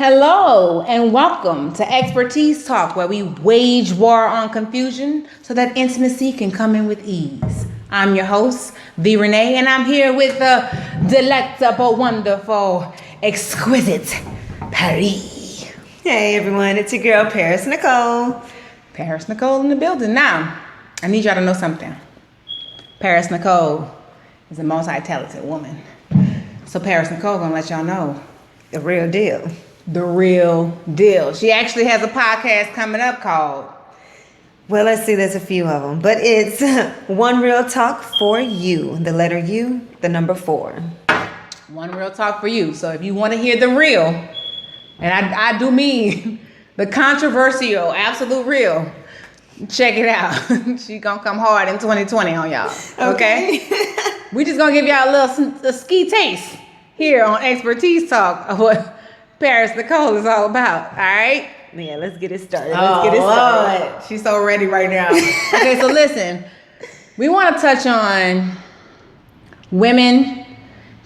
Hello and welcome to Experteasetalk, where we wage war on confusion so that intimacy can come in with ease. I'm your host, V. Renee, and I'm here with the delectable, wonderful, exquisite Paris. Hey everyone, it's your girl Paris Nicole. Paris Nicole in the building. Now, I need y'all to know something. Paris Nicole is a multi-talented woman. So Paris Nicole gonna let y'all know The real deal. the real deal. She actually has a podcast coming up called Well, let's see, there's a few of them, but it's One Real Talk for You. The letter U, the number 4. One Real Talk for You. So if you want to hear the real, and I do mean the controversial, absolute real, check it out. She gonna come hard in 2020 on y'all. Okay? We just gonna give y'all a ski taste here on Experteasetalk of what Paris Nicole is all about. All right? Yeah, let's get it started. Lord. She's so ready right now. Okay, so listen. We want to touch on women,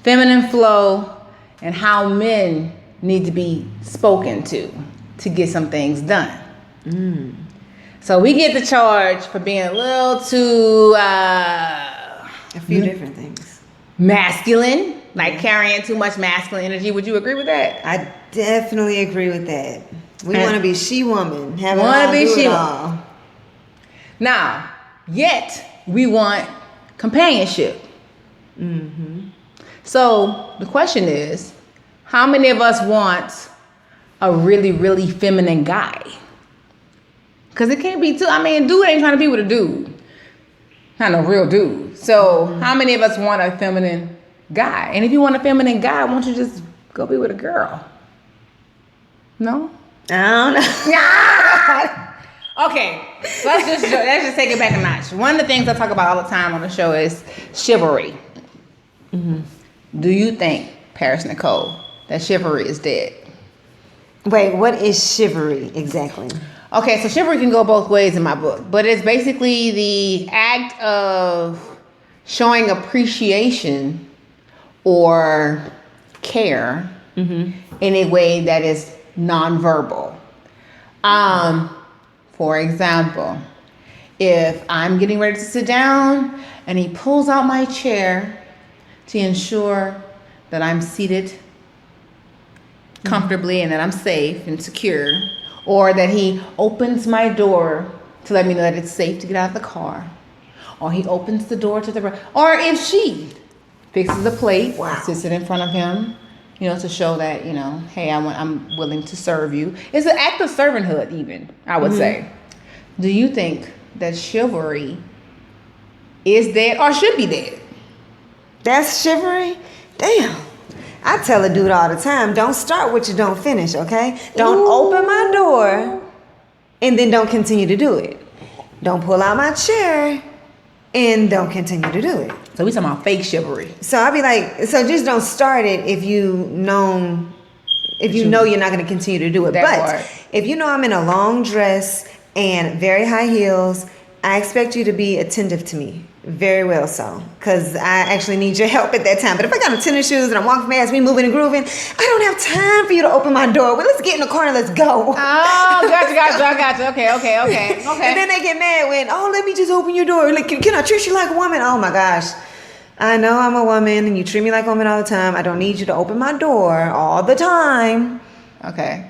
feminine flow, and how men need to be spoken to get some things done. So we get the charge for being a little too A few different things. masculine, like carrying too much masculine energy. Would you agree with that? I definitely agree with that. We want to be she-woman. Wanna be Now, yet we want companionship. So the question is, how many of us want a really, really feminine guy? Because it can't be too. I mean, dude ain't trying to be with a dude. Not a real dude. So how many of us want a feminine guy? And if you want a feminine guy, why don't you just go be with a girl? No? I don't know. Okay, let's just take it back a notch. One of the things I talk about all the time on the show is chivalry. Do you think, Paris Nicole, that chivalry is dead? Wait, what is chivalry exactly? Okay, so chivalry can go both ways in my book, but it's basically the act of showing appreciation or care in a way that is nonverbal. For example, if I'm getting ready to sit down and he pulls out my chair to ensure that I'm seated comfortably and that I'm safe and secure, or that he opens my door to let me know that it's safe to get out of the car, or he opens the door to the right, or if she fixes a plate, sits it in front of him, to show that, hey, I'm willing to serve you. It's an act of servanthood, even, I would say. Do you think that chivalry is dead or should be dead? That's chivalry? Damn. I tell a dude all the time, don't start what you don't finish, okay? Don't open my door and then don't continue to do it. Don't pull out my chair and don't continue to do it. So we talking about fake chivalry. So I'll be like, so just don't start it if you know you're not going to continue to do it. But if you know I'm in a long dress and very high heels, I expect you to be attentive to me. Very well so. Because I actually need your help at that time. But if I got on tennis shoes and I'm walking fast, we moving and grooving, I don't have time for you to open my door. Well, let's get in the car and let's go. Oh, gotcha. Okay. And then they get mad when, let me just open your door. Like, can I treat you like a woman? Oh my gosh. I know I'm a woman and you treat me like a woman all the time. I don't need you to open my door all the time. Okay.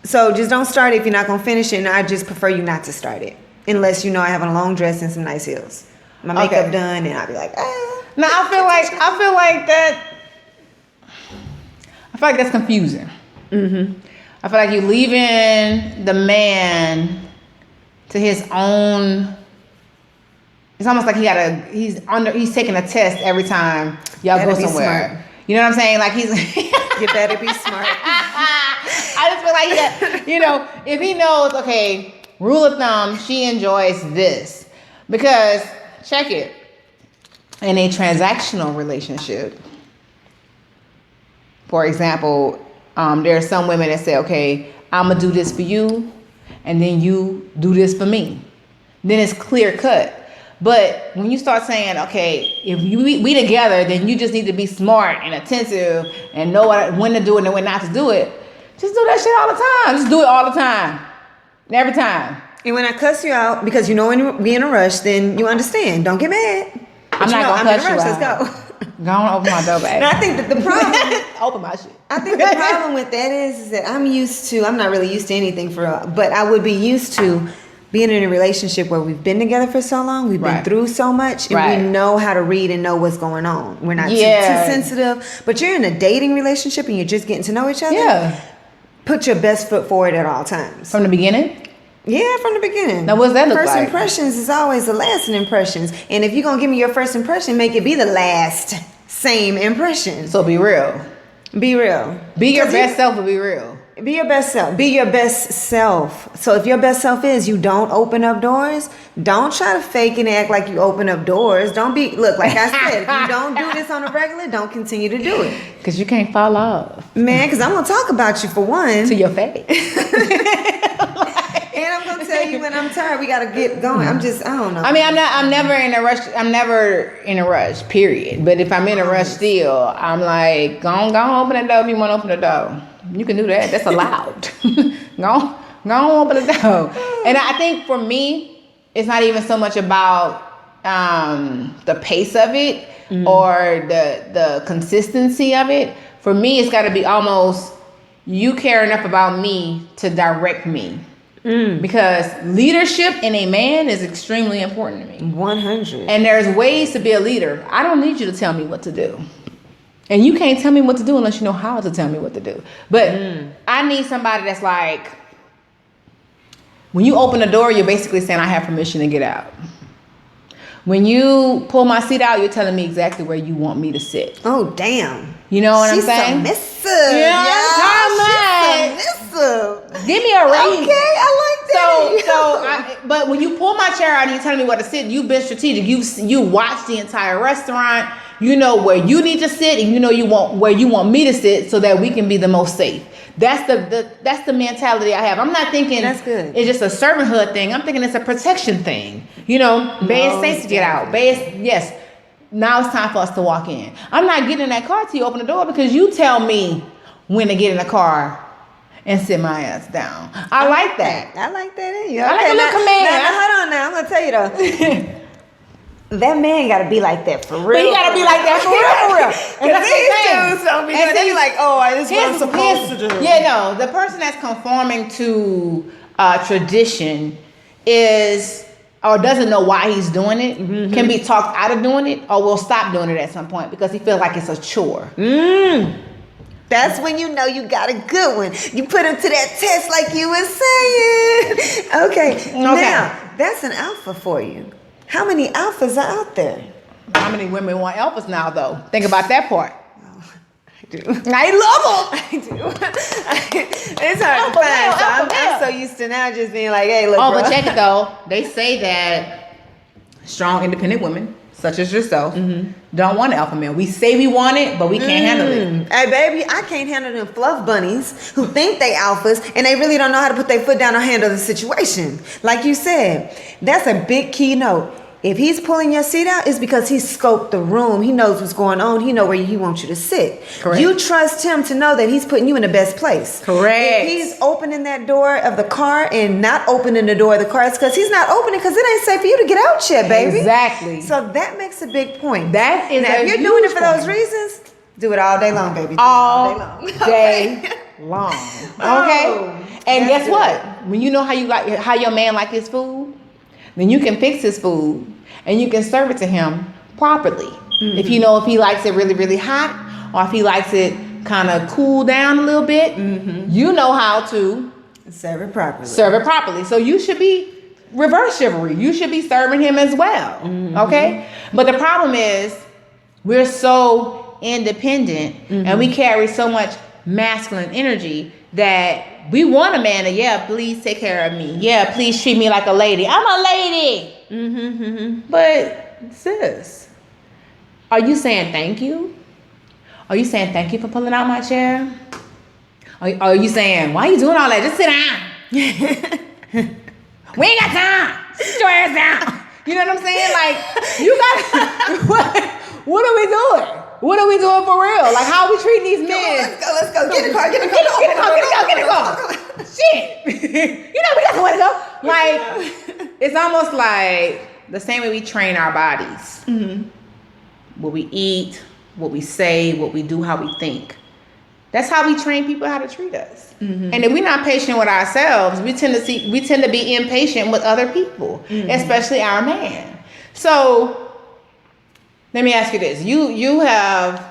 So just don't start it if you're not going to finish it. And I just prefer you not to start it. Unless you know I have on a long dress and some nice heels. My makeup done and I'll be like, Now I feel like that's confusing. I feel like you're leaving the man to his own. It's almost like he's taking a test every time y'all go somewhere. Smart. You know what I'm saying? Like he's you better be smart. I just feel like if he knows, okay, rule of thumb, she enjoys this. Because check it. In a transactional relationship, for example, there are some women that say, okay, I'm gonna do this for you and then you do this for me. Then it's clear cut. But when you start saying, okay, if we together, then you just need to be smart and attentive and know when to do it and when not to do it. Just do that shit all the time. Just do it all the time. Every time. And when I cuss you out, because you know when we in a rush, then you understand. Don't get mad. I'm not gonna cuss you out. Let's go. Go on, open my door, babe. And I think that the problem... Open my shit. I think the problem with that is that I'm not really used to anything but I would be used to being in a relationship where we've been together for so long, we've been through so much, and we know how to read and know what's going on. We're not too sensitive. But you're in a dating relationship and you're just getting to know each other. Yeah. Put your best foot forward at all times. From the beginning? Yeah, from the beginning. Now, what's that look like? First like? impressions is always the lasting impressions. And if you're going to give me your first impression, make it be the last same impression. So be real. Be real. Be your best self, but be real. Be your best self. Be your best self. So if your best self is you don't open up doors, don't try to fake and act like you open up doors. Look, like I said, if you don't do this on a regular, don't continue to do it. Because you can't fall off. Man, because I'm going to talk about you for one. To your face. And I'm gonna tell you when I'm tired, we gotta get going. I don't know. I mean, I'm never in a rush. I'm never in a rush, period. But if I'm in a rush still, I'm like, go on, open the door if you want to open the door. You can do that. That's allowed. go on, open the door. And I think for me, it's not even so much about the pace of it or the consistency of it. For me, it's got to be almost you care enough about me to direct me. Because leadership in a man is extremely important to me. 100. And there's ways to be a leader. I don't need you to tell me what to do. And you can't tell me what to do unless you know how to tell me what to do. But I need somebody that's like, when you open the door, you're basically saying, I have permission to get out. When you pull my seat out, you're telling me exactly where you want me to sit. Oh, damn. You know what I'm saying? Submissive. Yeah, she's submissive. Give me a raise. Okay, I like that. But when you pull my chair out and you're telling me where to sit, you've been strategic. You watch the entire restaurant. You know where you need to sit, and you know where you want me to sit, so that we can be the most safe. That's the mentality I have. I'm not thinking that's good. It's just a servanthood thing. I'm thinking it's a protection thing. You know, Bae is safe to get out. Yes. Now it's time for us to walk in. I'm not getting in that car till you open the door, because you tell me when to get in the car and sit my ass down. I like that. I like that in you. I like a little command. Now, hold on now. I'm going to tell you though. That man got to be like that for real. But he got to be like that for real. And that's these dudes don't be doing. They be like, oh, this is what I'm supposed to do. Yeah, no. The person that's conforming to tradition or doesn't know why he's doing it, can be talked out of doing it, or will stop doing it at some point because he feels like it's a chore. That's when you know you got a good one. You put him to that test like you were saying. Okay. Now, that's an alpha for you. How many alphas are out there? How many women want alphas now, though? Think about that part. Oh, I do. I love them. I do. It's hard to find. So I'm so used to now just being like, hey, look, bro. But check it, though. They say that strong, independent women, such as yourself, don't want an alpha male. We say we want it, but we can't handle it. Hey, baby, I can't handle them fluff bunnies who think they alphas and they really don't know how to put their foot down or handle the situation. Like you said, that's a big keynote. If he's pulling your seat out, it's because he scoped the room. He knows what's going on. He knows where he wants you to sit. Correct. You trust him to know that he's putting you in the best place. Correct. If he's opening that door of the car and not opening the door of the car, it's because he's not opening because it ain't safe for you to get out yet, baby. Exactly. So that makes a big point. That is now, if you're doing it for those reasons, do it all day long, baby. All day long. Okay? And guess what? When you know how your man like his food, then you can fix his food and you can serve it to him properly. If you know if he likes it really, really hot, or if he likes it kind of cool down a little bit, you know how to serve it properly. So you should be reverse chivalry. You should be serving him as well. Okay? But the problem is we're so independent and we carry so much masculine energy that we want a man to, please take care of me. Please treat me like a lady. I'm a lady. But sis, are you saying thank you? Are you saying thank you for pulling out my chair? Are you saying, why are you doing all that? Just sit down. We ain't got time. Sit your ass down. You know what I'm saying? Like, you got what are we doing? What are we doing for real? Like, how are we treating these men? Let's go. Get in the car. Get in the car. Shit. You know, we got somewhere to go. Like, it's almost like the same way we train our bodies. Mm-hmm. What we eat, what we say, what we do, how we think. That's how we train people how to treat us. Mm-hmm. And if we're not patient with ourselves, we tend to be impatient with other people, especially our man. So let me ask you this: you have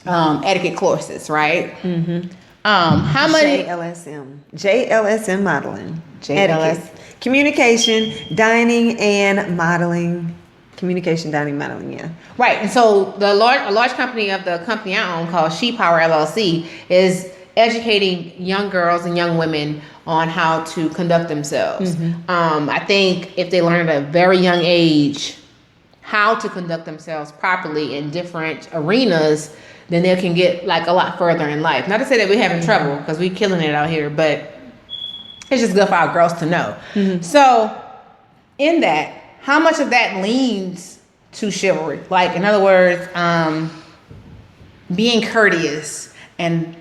etiquette courses, right? Mm-hmm. How many? JLSM modeling. Etiquette, communication, dining, and modeling. Communication, dining, modeling, yeah. Right. And so a large company of the company I own called She Power LLC is educating young girls and young women on how to conduct themselves. Mm-hmm. I think if they learn at a very young age how to conduct themselves properly in different arenas, then they can get like a lot further in life. Not to say that we're having trouble, because we're killing it out here, but it's just good for our girls to know. Mm-hmm. So in that, how much of that leans to chivalry? Like, in other words, being courteous and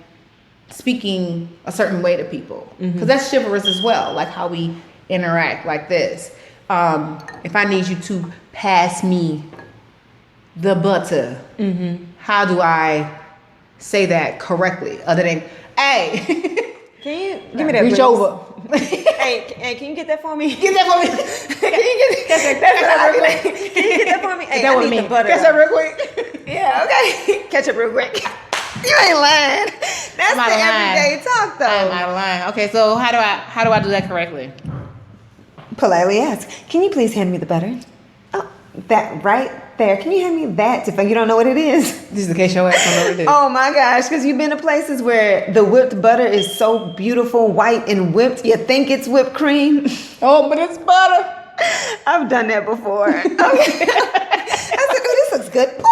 speaking a certain way to people. Because that's chivalrous as well, like how we interact like this. If I need you to pass me the butter, how do I say that correctly? Other than, hey, can you give me that? Reach over. Hey, can you get that for me? Get that for me. Can you get that real quick? Can you get that for me? Hey, I need the butter. Catch that real quick. Yeah, okay. Catch up real quick. You ain't lying. That's the everyday talk, though. I'm out of line. Okay, so how do I do that correctly? Politely ask, can you please hand me the butter? Oh, that right there. Can you hand me that if you don't know what it is? Just in case your ass don't know what it is. Oh my gosh, because you've been to places where the whipped butter is so beautiful, white and whipped, you think it's whipped cream. Oh, but it's butter. I've done that before. Okay. I said, oh, this looks good.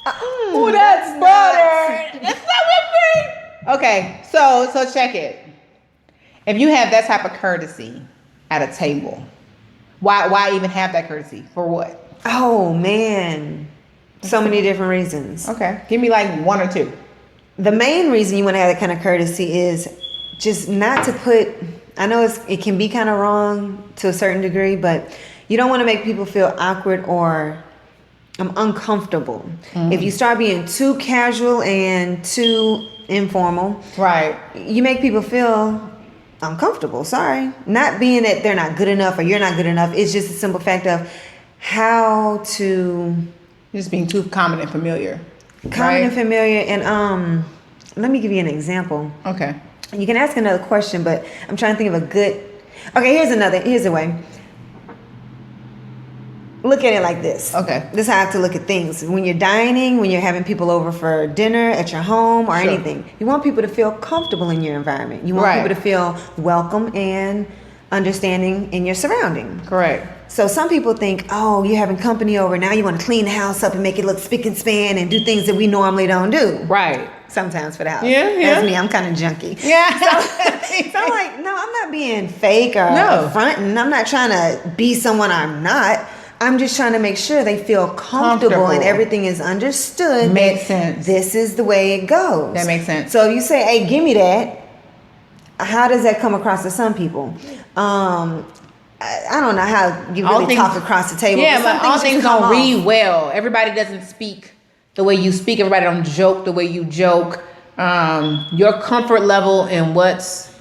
Oh, that's butter. That's not whipped cream. Okay, so check it. If you have that type of courtesy at a table, why even have that courtesy? For what? Oh man, so many different reasons. Okay, give me like one or two. The main reason you want to have that kind of courtesy is just not to put, I know it can be kind of wrong to a certain degree, but you don't want to make people feel awkward or uncomfortable. If you start being too casual and too informal, right, you make people feel uncomfortable. Sorry, not being that they're not good enough or you're not good enough. It's just a simple fact of how to just being too common and familiar. And familiar. And let me give you an example. Okay. You can ask another question, but I'm trying to think of a good. Okay, here's a way. Look at it like this. Okay. This is how I have to look at things. When you're dining, when you're having people over for dinner at your home or anything, you want people to feel comfortable in your environment. You want people to feel welcome and understanding in your surrounding. Correct. So some people think, oh, you're having company over. Now you want to clean the house up and make it look spick and span and do things that we normally don't do. Right. Sometimes for the house. Yeah. That's me. I'm kind of junky. Yeah. So I'm like, no, I'm not being fake or fronting. I'm not trying to be someone I'm not. I'm just trying to make sure they feel comfortable and everything is understood. Makes sense. This is the way it goes. That makes sense. So if you say, hey, give me that, how does that come across to some people? I don't know how you really talk across the table. Yeah, but all things don't read well. Everybody doesn't speak the way you speak. Everybody don't joke the way you joke. Your comfort level and what's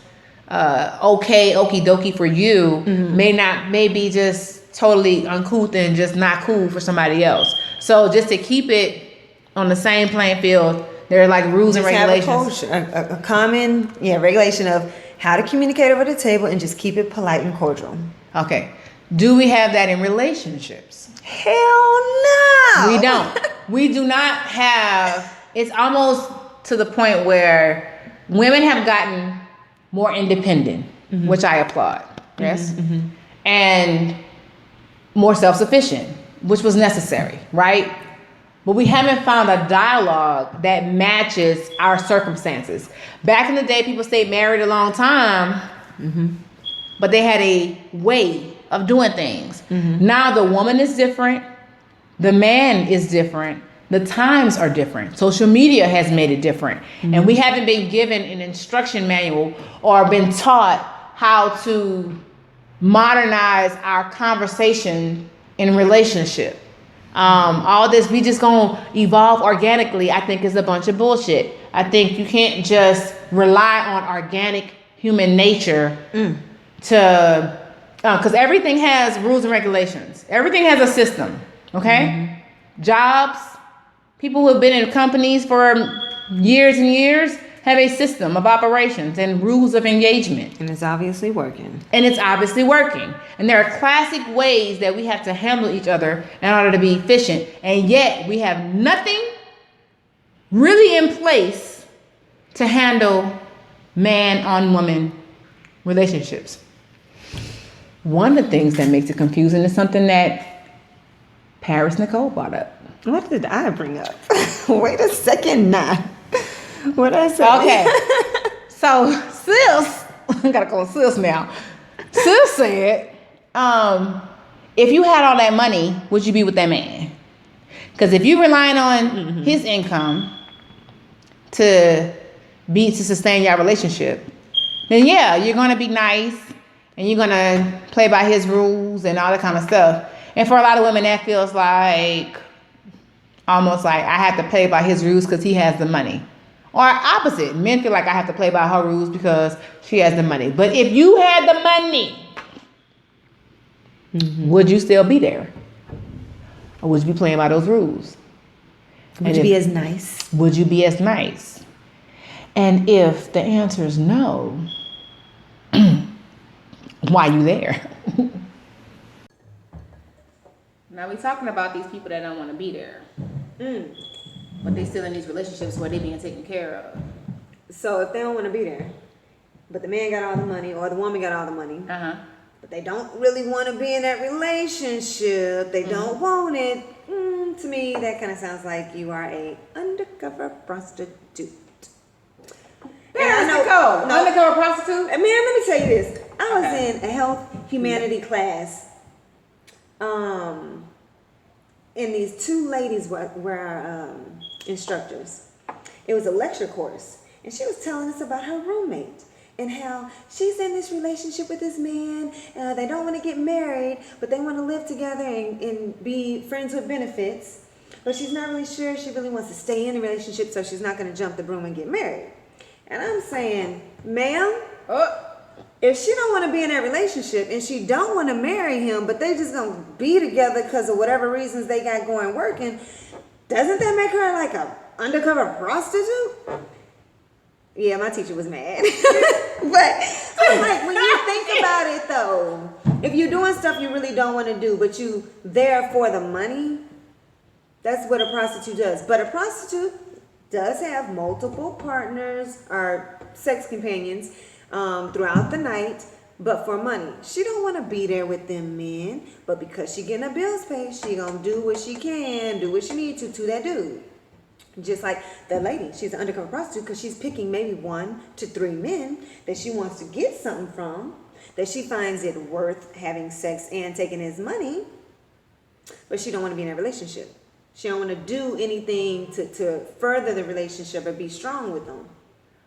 okay, okie dokie for you may be just totally uncouth and just not cool for somebody else. So just to keep it on the same playing field, there are like rules and regulations. Have a common regulation of how to communicate over the table and just keep it polite and cordial. Okay. Do we have that in relationships? Hell no. We don't. We do not have. It's almost to the point where women have gotten more independent, which I applaud. Yes. And more self-sufficient, which was necessary, right? But we haven't found a dialogue that matches our circumstances. Back in the day, people stayed married a long time, but they had a way of doing things. Now the woman is different. The man is different. The times are different. Social media has made it different. And we haven't been given an instruction manual or been taught how to modernize our conversation in relationship. All this, we just gonna evolve organically, I think is a bunch of bullshit. I think you can't just rely on organic human nature to, because everything has rules and regulations. Everything has a system, okay? Jobs, people who have been in companies for years and years have a system of operations and rules of engagement. And it's obviously working. And there are classic ways that we have to handle each other in order to be efficient. And yet we have nothing really in place to handle man on woman relationships. One of the things that makes it confusing is something that Paris Nicole brought up. What did I bring up? Wait a second now. What I say? Okay. So Sis, I gotta call Sis now. Sis said, if you had all that money, would you be with that man? Because if you're relying on his income to sustain your relationship, then yeah, you're gonna be nice and you're gonna play by his rules and all that kind of stuff. And for a lot of women, that feels like almost like I have to play by his rules because he has the money. Or opposite, men feel like I have to play by her rules because she has the money. But if you had the money, would you still be there? Or would you be playing by those rules? Would you be as nice? Would you be as nice? And if the answer is no, why you there? Now we're talking about these people that don't want to be there. But they still in these relationships where they being taken care of. So if they don't want to be there, but the man got all the money or the woman got all the money, but they don't really want to be in that relationship, they don't want it, to me that kind of sounds like you are a undercover prostitute. Undercover prostitute? Man, let me tell you this. I was in a health humanity class. And these two ladies were our instructors. It was a lecture course. And she was telling us about her roommate and how she's in this relationship with this man. They don't want to get married, but they want to live together and be friends with benefits. But she's not really sure she really wants to stay in the relationship, so she's not going to jump the broom and get married. And I'm saying, ma'am, if she don't want to be in that relationship and she don't want to marry him, but they just gonna be together because of whatever reasons they got going working, doesn't that make her like a undercover prostitute? Yeah, my teacher was mad. But I'm like, when you think about it though, if you're doing stuff you really don't want to do, but you there for the money, that's what a prostitute does. But a prostitute does have multiple partners or sex companions throughout the night, but for money. She don't want to be there with them men, but because she getting her bills paid, she gonna do what she can, do what she need to that dude. Just like that lady, she's an undercover prostitute because she's picking maybe 1 to 3 men that she wants to get something from, that she finds it worth having sex and taking his money, but she don't want to be in a relationship. She don't want to do anything to further the relationship or be strong with them.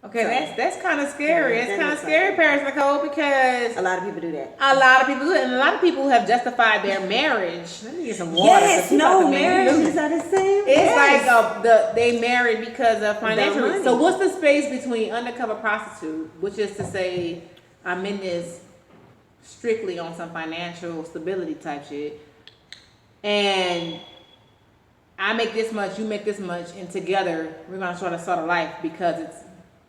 Okay, so, that's kind of scary. It's kind of scary, Paris Nicole, because a lot of people do that. A lot of people do it, and a lot of people have justified their marriage. Let me get some water. Yes, no, marriages are the same. It's like they married because of financial reasons. So what's the space between undercover prostitute, which is to say I'm in this strictly on some financial stability type shit, and I make this much, you make this much, and together we're gonna sort of life because it's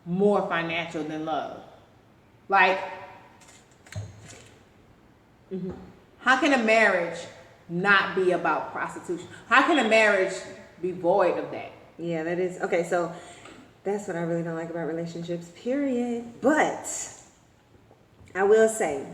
more financial than love. Like, how can a marriage not be about prostitution? How can a marriage be void of that? Yeah, that is okay. So that's what I really don't like about relationships, period. But I will say,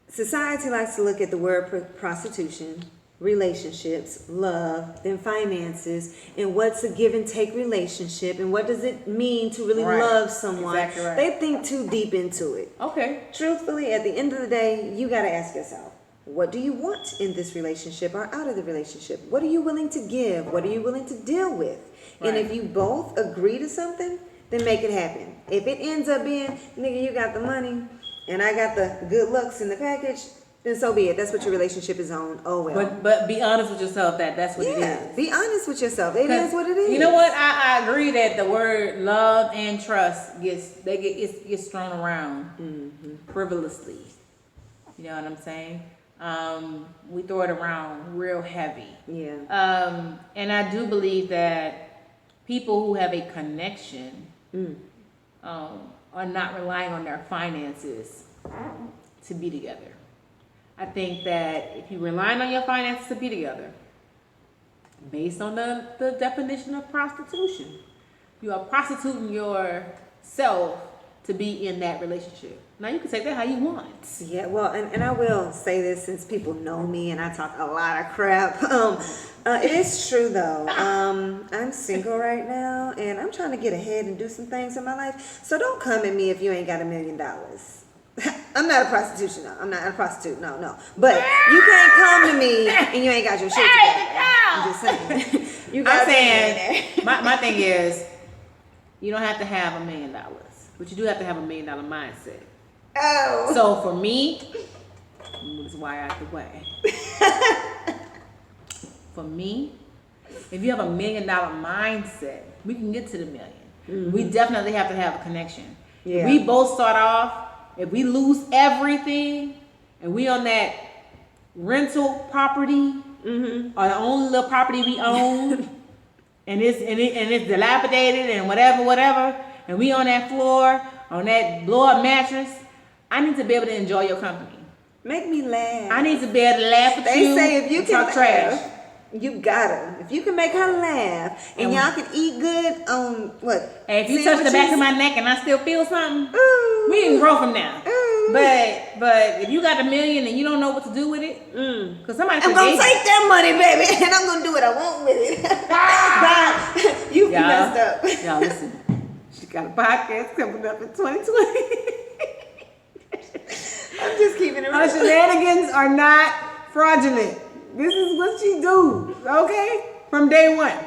society likes to look at the word prostitution, relationships, love, then finances, and what's a give and take relationship, and what does it mean to really love someone. Exactly right. They think too deep into it. Okay. Truthfully, at the end of the day, you got to ask yourself, what do you want in this relationship or out of the relationship? What are you willing to give? What are you willing to deal with? And if you both agree to something, then make it happen. If it ends up being, nigga, you got the money and I got the good looks in the package, then so be it. That's what your relationship is on. Oh well. But be honest with yourself that's what it is. Be honest with yourself. It is what it is. You know what? I agree that the word love and trust gets thrown around frivolously. You know what I'm saying? We throw it around real heavy. Yeah. And I do believe that people who have a connection are not relying on their finances to be together. I think that if you're relying on your finances to be together, based on the definition of prostitution, you are prostituting yourself to be in that relationship. Now you can take that how you want. Yeah, well, and I will say this since people know me and I talk a lot of crap. It is true though. I'm single right now and I'm trying to get ahead and do some things in my life. So don't come at me if you ain't got $1 million. I'm not a prostitution. No. I'm not a prostitute. No. But you can't come to me and you ain't got your shit together. I'm just saying. I'm saying my thing is you don't have to have $1 million, but you do have to have $1 million mindset. Oh. So for me, this is why out the way. For me, if you have $1 million mindset, we can get to the million. Mm-hmm. We definitely have to have a connection. Yeah. We both start off. If we lose everything and we on that rental property or the only little property we own and it's dilapidated and whatever, and we on that floor, on that blow up mattress, I need to be able to enjoy your company. Make me laugh. I need to be able to laugh at you. They say if you can talk trash. You gotta. If you can make her laugh and y'all can eat good on what? Hey, if you touch the back of my neck and I still feel something, we can grow from now. But if you got $1 million and you don't know what to do with it, because somebody I'm gonna take that money, baby, and I'm gonna do what I want with it. Bye. You messed up. Y'all listen. She got a podcast coming up in 2020. I'm just keeping it real. Her shenanigans are not fraudulent. This is what she do, okay? From day one,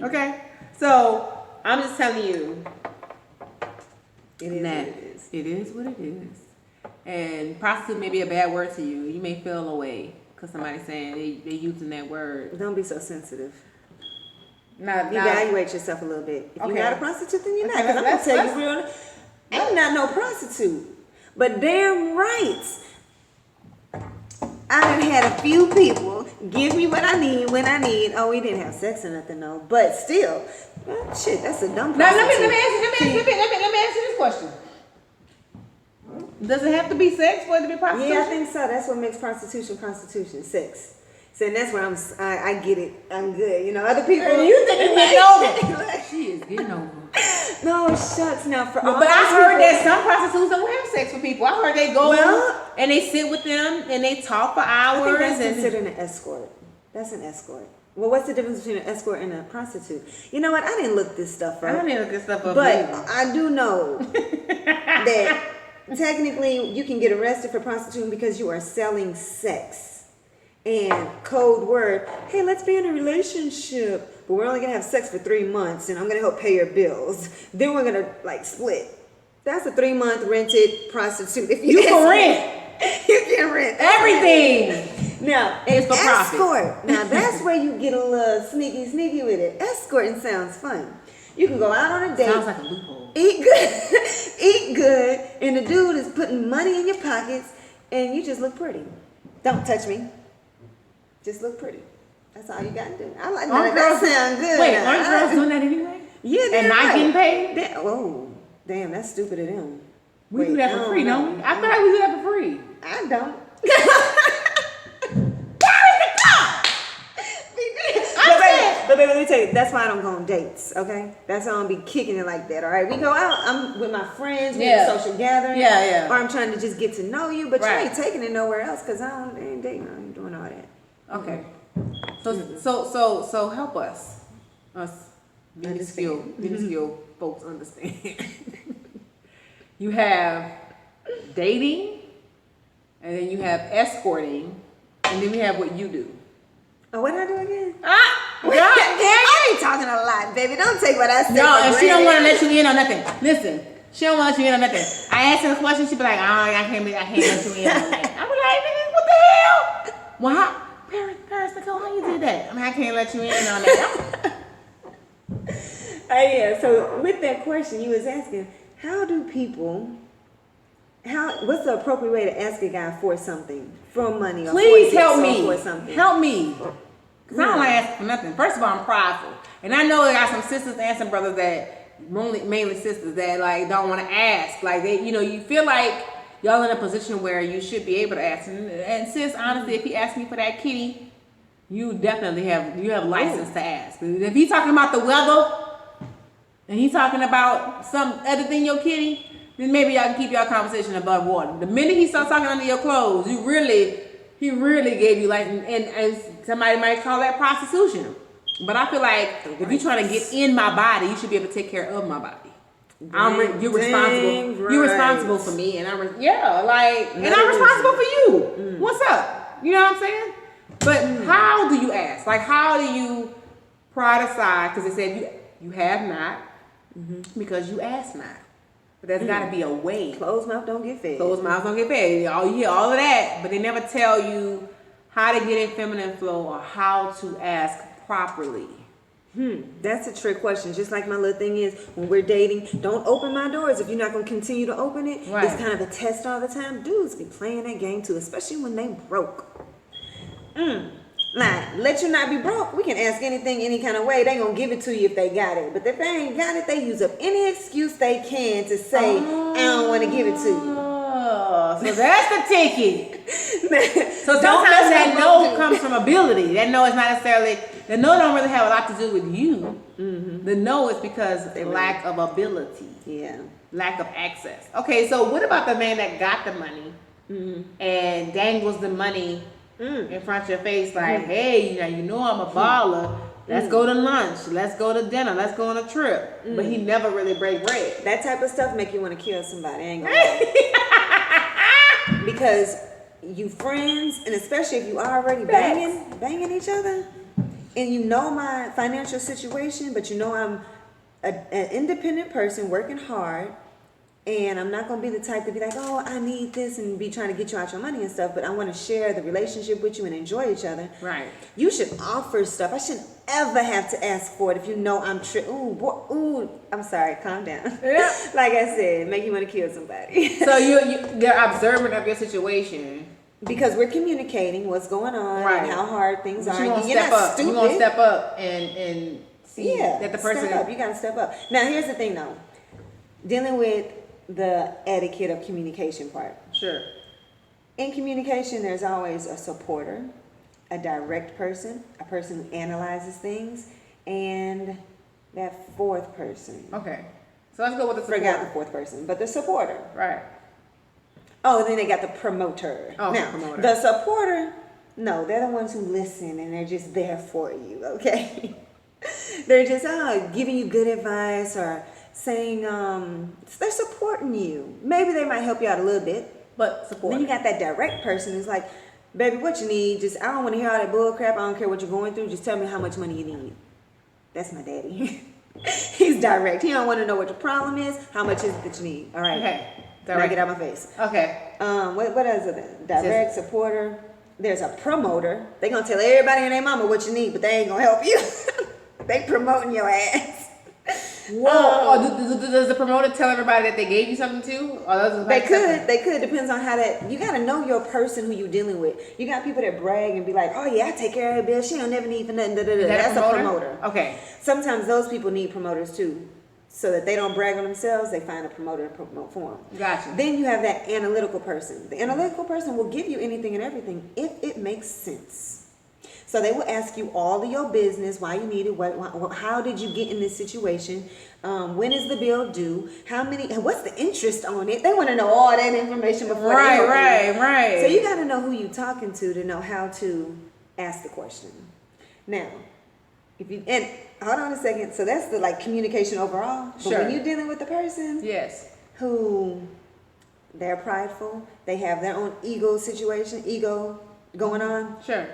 okay? So, I'm just telling you. It is what it is. And prostitute may be a bad word to you. You may feel away because somebody's saying they're using that word. Don't be so sensitive. Not evaluate yourself a little bit. If you're not a prostitute, then you're not. Because I'm going to tell you real. I'm not no prostitute. But damn right. I done had a few people give me what I need when I need. Oh, we didn't have sex or nothing though. But still, shit, that's a dumb prostitute. Now let me answer this question. Does it have to be sex for it to be prostitution? Yeah, I think so. That's what makes prostitution, sex. So that's where I get it. I'm good. You know, other people. You think you're getting over? She is getting over. No, shucks. Now for all but I heard that some prostitutes don't have sex with people. I heard they go and they sit with them and they talk for hours. I think that's considered an escort. That's an escort. Well, what's the difference between an escort and a prostitute? You know what? I didn't look this stuff up. I didn't look this stuff up. But I do know that technically you can get arrested for prostituting because you are selling sex. And code word, hey, let's be in a relationship, but we're only gonna have sex for 3 months, and I'm gonna help pay your bills. Then we're gonna split. That's a 3-month rented prostitute. If you can rent, you can rent everything. Now, an escort. Now that's where you get a little sneaky with it. Escorting sounds fun. You can go out on a date. Sounds like a loophole. Eat good, and the dude is putting money in your pockets, and you just look pretty. Don't touch me. Just look pretty. That's all you gotta do. I like that. That sound good. Wait, aren't girls doing that anyway? Yeah, and not getting paid? Damn, that's stupid of them. We do that for free, don't we? I feel like we do that for free. I don't. But baby, let me tell you, that's why I don't go on dates, okay? That's why I don't be kicking it like that, all right? We go out, I'm with my friends, we have social gathering. Yeah. Or I'm trying to just get to know you, but you ain't taking it nowhere else because I ain't dating, I ain't doing all that. Okay. So help us minuscule folks understand. You have dating, and then you have escorting, and then we have what you do. Oh, what did I do again? I ain't talking a lot, baby. Don't take what I said. No, and she don't want to let you in on nothing. Listen, she don't want to let you in on nothing. I asked her a question, she be like, I can't let you in on that. I be like, nigga, what the hell? Well, how, Paris Nicole, how you did that? I mean, I can't let you in on that. Yeah. So with that question, you was asking, what's the appropriate way to ask a guy for something, for money, or please for help me. For something? Help me. Because I don't like asking for nothing. First of all, I'm prideful. And I know I got some sisters and some brothers that, mainly sisters, that like don't want to ask. Like they, you feel like y'all in a position where you should be able to ask. And sis, honestly, if he asks me for that kitty, you definitely have license to ask. If he's talking about the weather and he's talking about some other thing, your kitty, then maybe y'all can keep your conversation above water. The minute he starts talking under your clothes, he really gave you like, and somebody might call that prostitution. But I feel like if you're trying to get in my body, you should be able to take care of my body. You're responsible. You're responsible for me, and I'm responsible for you. What's up? You know what I'm saying? But how do you ask? Like, how do you pride aside? Because they said you have not, because you ask not. But there's got to be a way. Closed mouth don't get fed. Closed mouths don't get fed. You hear all of that, but they never tell you how to get in feminine flow or how to ask properly. That's a trick question. Just like my little thing is, when we're dating, don't open my doors if you're not going to continue to open it. Right. It's kind of a test all the time. Dudes be playing that game too, especially when they broke. Like, let you not be broke. We can ask anything any kind of way. They gonna give it to you if they got it. But if they ain't got it, they use up any excuse they can to say, I don't want to give it to you. So that's the ticket. So sometimes that no comes from ability. That no is not necessarily, the no don't really have a lot to do with you. The no is because lack of ability. Yeah. Lack of access. Okay, so what about the man that got the money and dangles the money in front of your face like, hey, you know I'm a baller. Let's go to lunch. Let's go to dinner. Let's go on a trip. But he never really break bread. That type of stuff make you want to kill somebody. I ain't gonna lie. Because you friends, and especially if you already banging each other, and you know my financial situation, but you know I'm an independent person working hard. And I'm not going to be the type to be like, oh, I need this and be trying to get you out your money and stuff. But I want to share the relationship with you and enjoy each other. Right. You should offer stuff. I shouldn't ever have to ask for it if you know I'm I'm sorry. Calm down. Yeah. Like I said, make you want to kill somebody. So they're observant of your situation. Because we're communicating what's going on and how hard things are. You're not stupid. You're going to step up and see that the person... Step up. You got to step up. Now, here's the thing, though. Dealing with the etiquette of communication part. Sure. In communication, there's always a supporter, a direct person, a person who analyzes things, and that fourth person. Okay. So let's go with the supporter. Forgot the fourth person, but the supporter. Right. Oh, then they got the promoter. Oh, now, promoter. The supporter, no, they're the ones who listen and they're just there for you, okay? They're just giving you good advice or saying they're supporting you. Maybe they might help you out a little bit, but support. Then you got that direct person who's like, baby, what you need? Just I don't want to hear all that bull crap. I don't care what you're going through. Just tell me how much money you need. That's my daddy. He's direct. He don't want to know what your problem is. How much is it that you need? All right. Okay. Direct. Get out my face. Okay. What is it? Direct, supporter. There's a promoter. They gonna tell everybody and their mama what you need, but they ain't gonna help you. They promoting your ass. Whoa! Does the promoter tell everybody that they gave you something too? Or they could. Depends on how that. You gotta know your person who you dealing with. You got people that brag and be like, "Oh yeah, I take care of her bill. She don't never need for nothing." That's a promoter. Okay. Sometimes those people need promoters too, so that they don't brag on themselves. They find a promoter to promote for them. Gotcha. Then you have that analytical person. The analytical person will give you anything and everything if it makes sense. So they will ask you all of your business, why you need it, how did you get in this situation, when is the bill due, what's the interest on it. They want to know all that information before they help you. Right. So you got to know who you're talking to know how to ask the question. Now, if you and hold on a second. So that's the like communication overall. But Sure. when you're dealing with the person, Yes. who they're prideful, they have their own ego going on. Sure.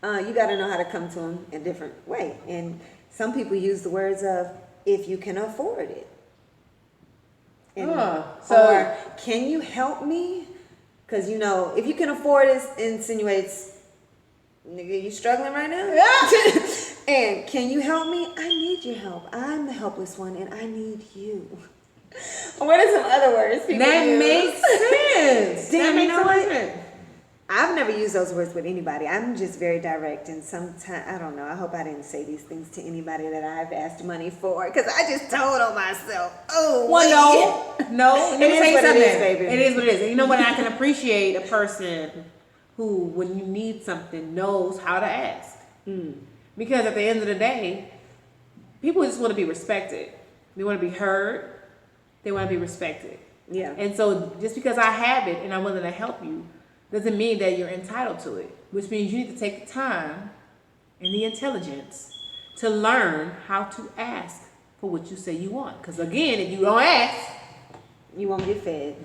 You got to know how to come to them in a different way. And some people use the words of "if you can afford it," and, or "can you help me?" Because if you can afford it, insinuates, nigga, you struggling right now? Yeah. And can you help me? I need your help. I'm the helpless one, and I need you. What are some other words people That use? makes sense. Damn, that you know what? sense. I've never used those words with anybody. I'm just very direct, and sometimes I don't know. I hope I didn't say these things to anybody that I've asked money for, because I just told on myself. Oh, Well, no. Let me It tell is you what it something. is, baby. It is what it is. And you know what? I can appreciate a person who, when you need something, knows how to ask. Because at the end of the day, people just want to be respected. They want to be heard. They want to be respected. Yeah. And so just because I have it and I'm willing to help you doesn't mean that you're entitled to it, which means you need to take the time and the intelligence to learn how to ask for what you say you want. Because again, if you don't ask, You won't get fed.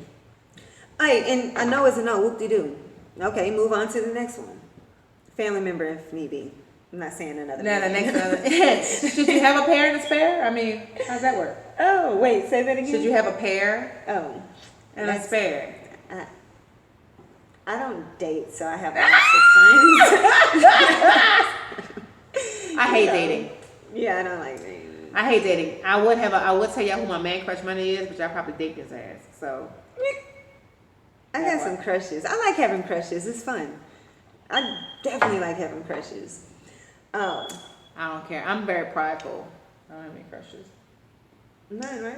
Hey, and a no is a no. Whoop-de-doo. Okay, move on to the next one. Family member if need be. I'm not saying another. now the man. next one. Should you have a pair and a spare? I mean, how's that work? Oh, wait, say that again. Should you have a pair Oh, and a spare? I don't date, so I have lots of friends. I hate dating. Yeah, I don't like dating. I hate dating. I would tell y'all who my man crush money is, but y'all probably date his ass. So I got some crushes. I like having crushes. It's fun. I definitely like having crushes. I don't care. I'm very prideful. I don't have any crushes. Right.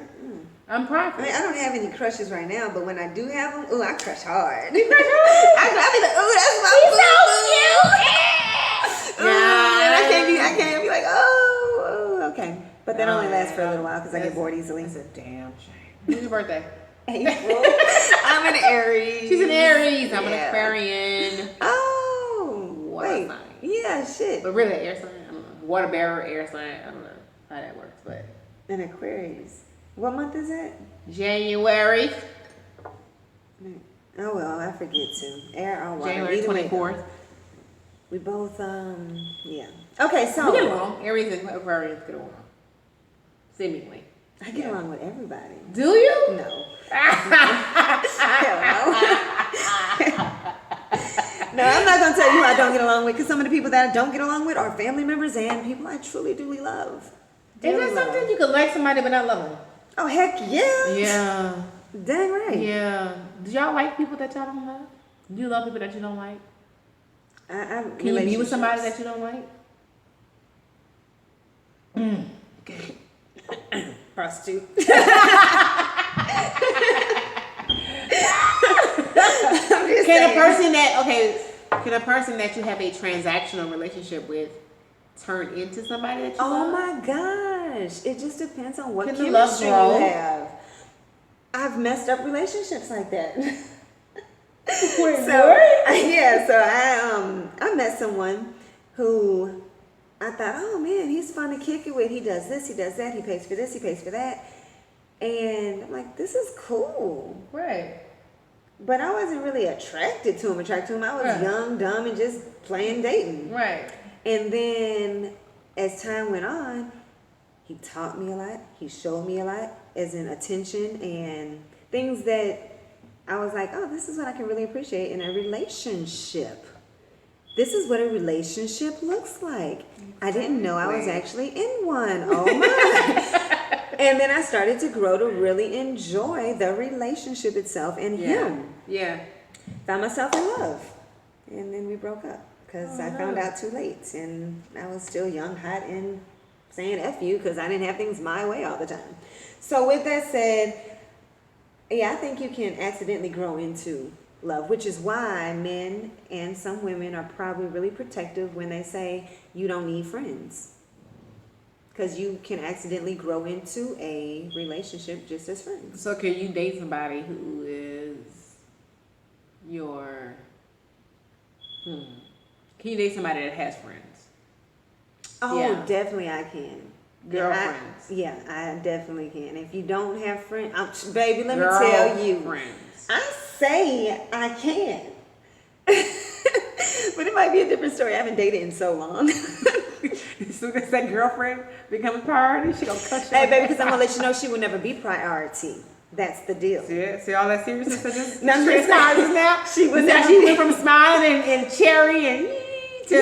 I'm prideful. I don't have any crushes right now, but when I do have them, I crush hard. I be like, that's my boo. And I can't be like, okay. But that only lasts for a little while because I get bored easily. That's a damn shame. When's your birthday? April. I'm an Aries. She's an Aries. I'm an Aquarian. Oh, Water wait. sign. Yeah, shit. But really, air sign. I don't know. Water bearer, air sign. I don't know how that works, but An Aquarius. What month is that? January. Oh well, I forget too. Air or water. January Either way, 24th. we both yeah. Okay, so We get along. Aries and Aquarians get along. Seemingly. I get along with everybody. Do you? No. Hell no. No, I'm not gonna tell you who I don't get along with, because some of the people that I don't get along with are family members and people I truly duly love. Isn't that something you could like somebody but not love them? Oh heck yeah. Yeah. Dang right. Yeah. Do y'all like people that y'all don't love? Do you love people that you don't like? Can you be with somebody that you don't like? Okay. Prostitute. Can a person that you have a transactional relationship with turn into somebody that you Oh love? my gosh. It just depends on what Can the love chemistry grow? you have. I've messed up relationships like that. Wait, So I met someone who I thought, oh man, he's fun to kick it with. He does this, he does that, he pays for this, he pays for that. And I'm like, this is cool. Right. But I wasn't really attracted to him. I was Right. young, dumb, and just playing dating. Right. And then as time went on, he taught me a lot. He showed me a lot, as in attention and things that I was like, oh, this is what I can really appreciate in a relationship. This is what a relationship looks like. I didn't know I was actually in one. Oh my. And then I started to grow to really enjoy the relationship itself and him. Yeah. Found myself in love. And then we broke up because I found out too late. And I was still young, hot, and saying F you because I didn't have things my way all the time. So with that said, yeah, I think you can accidentally grow into love, which is why men and some women are probably really protective when they say you don't need friends. Because you can accidentally grow into a relationship just as friends. So can you date somebody who is your... Can you date somebody that has friends? Oh, Yeah. definitely I can. Girlfriends. I definitely can. If you don't have friends, baby, let me tell you. Girlfriends. I say I can. But it might be a different story. I haven't dated in so long. As soon as that girlfriend becomes a priority, she gonna cut you. Hey, baby, because I'm going to let you know she will never be priority. That's the deal. See all that seriousness that just Now, transpires now? She was now she went from smiling and cherry and to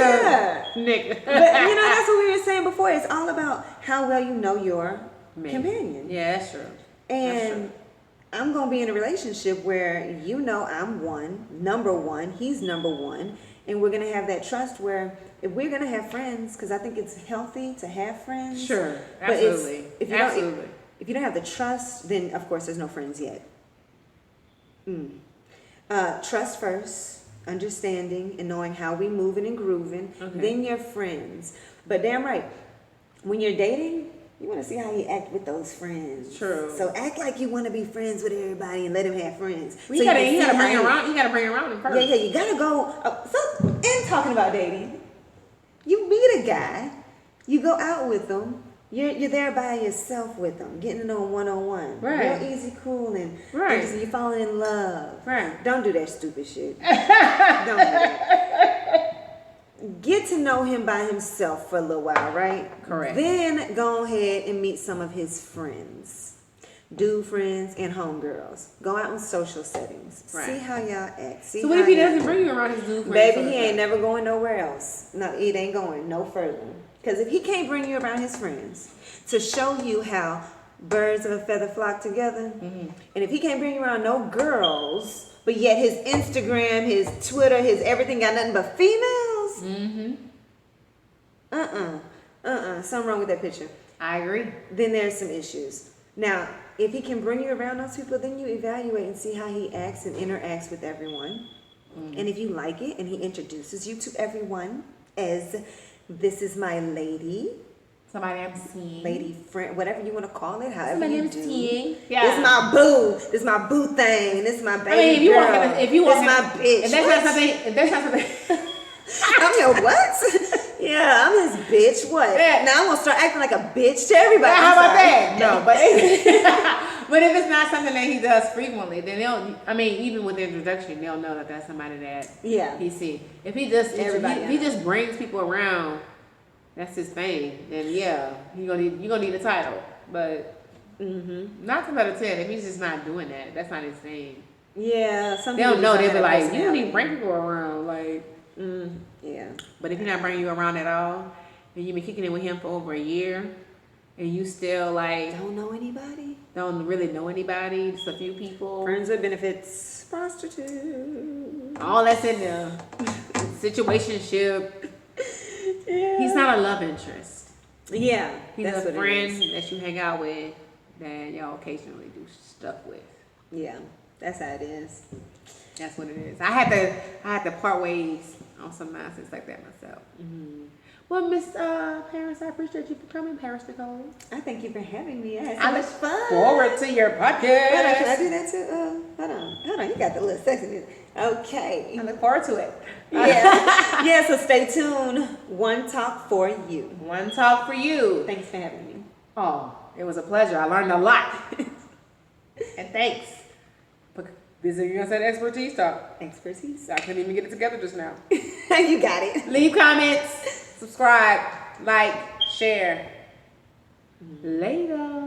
nigga. But, you know, that's what we were saying before. It's all about how well you know your companion. Yeah, that's true. And I'm going to be in a relationship where you know I'm number one, he's number one, and we're going to have that trust where if we're going to have friends, because I think it's healthy to have friends. Sure, But absolutely. if you don't have the trust, then of course there's no friends yet. Trust first, understanding and knowing how we moving and grooving, then you're friends. But damn right, when you're dating, you want to see how you act with those friends. True. So act like you want to be friends with everybody and let him have friends. Well, so you gotta bring it around. You gotta bring it around first. Yeah, you gotta go. And talking about dating, you meet a guy, you go out with him. You're there by yourself with them, getting to know him one-on-one. Right. Real easy, cool, and Right. you're falling in love. Right. Don't do that stupid shit. Don't do that. Get to know him by himself for a little while, right? Correct. Then go ahead and meet some of his friends. Dude friends and homegirls. Go out in social settings. Right. See how y'all act. See So what how if he y'all doesn't do. bring you around his dude friends? Baby, he ain't never going nowhere else. No, it ain't going no further. Because if he can't bring you around his friends to show you how birds of a feather flock together, and if he can't bring you around no girls, but yet his Instagram, his Twitter, his everything got nothing but females, something wrong with that picture. I agree. Then there's some issues. Now, if he can bring you around those people, then you evaluate and see how he acts and interacts with everyone. And if you like it and he introduces you to everyone as this is my lady, Somebody I'm seeing. lady friend, whatever you want to call it, however Somebody you I'm do. seeing. Yeah. This my boo. This my boo thing. This my baby I mean, if you girl. walk, This my bitch. if that's not something, I'm your what? Yeah, I'm his bitch. What? Yeah. Now I'm gonna start acting like a bitch to everybody. how I'm about sorry. that? No, but but if it's not something that he does frequently, then they'll. I mean, even with the introduction, they'll know that that's somebody that Yeah. he see. If he just Everybody if he just brings people around, that's his thing. Then yeah, you're gonna need a title. But not to out of 10. If he's just not doing that, that's not his thing. Yeah. Some They'll people know. just They'll be don't have like, that you don't even personality. bring people around, like. Yeah. But if he's not bringing you around at all, and you've been kicking it with him for over a year, and you still like Don't know anybody. don't really know anybody, just a few people, Friends with benefits. Prostitute. all that's in the situationship. Yeah. He's not a love interest. Yeah. He's that's a what it friend is. that you hang out with, that y'all occasionally do stuff with. Yeah. That's how it is. That's what it is. I had to part ways on some nonsense like that myself. Well, Miss Paris, I appreciate you for coming, Paris Nicole. I thank you for having me. I had so I much look fun. forward to your Hold on, can I podcast. do that too? Hold on. You got the little sexy music. Okay. I look forward to it. Yeah. Yeah, so stay tuned. One talk for you. One talk for you. Thanks for having me. Oh, it was a pleasure. I learned a lot. And thanks for visiting us at Expertise Talk. Expertise. I couldn't even get it together just now. You got it. Leave comments, subscribe, like, share. Later.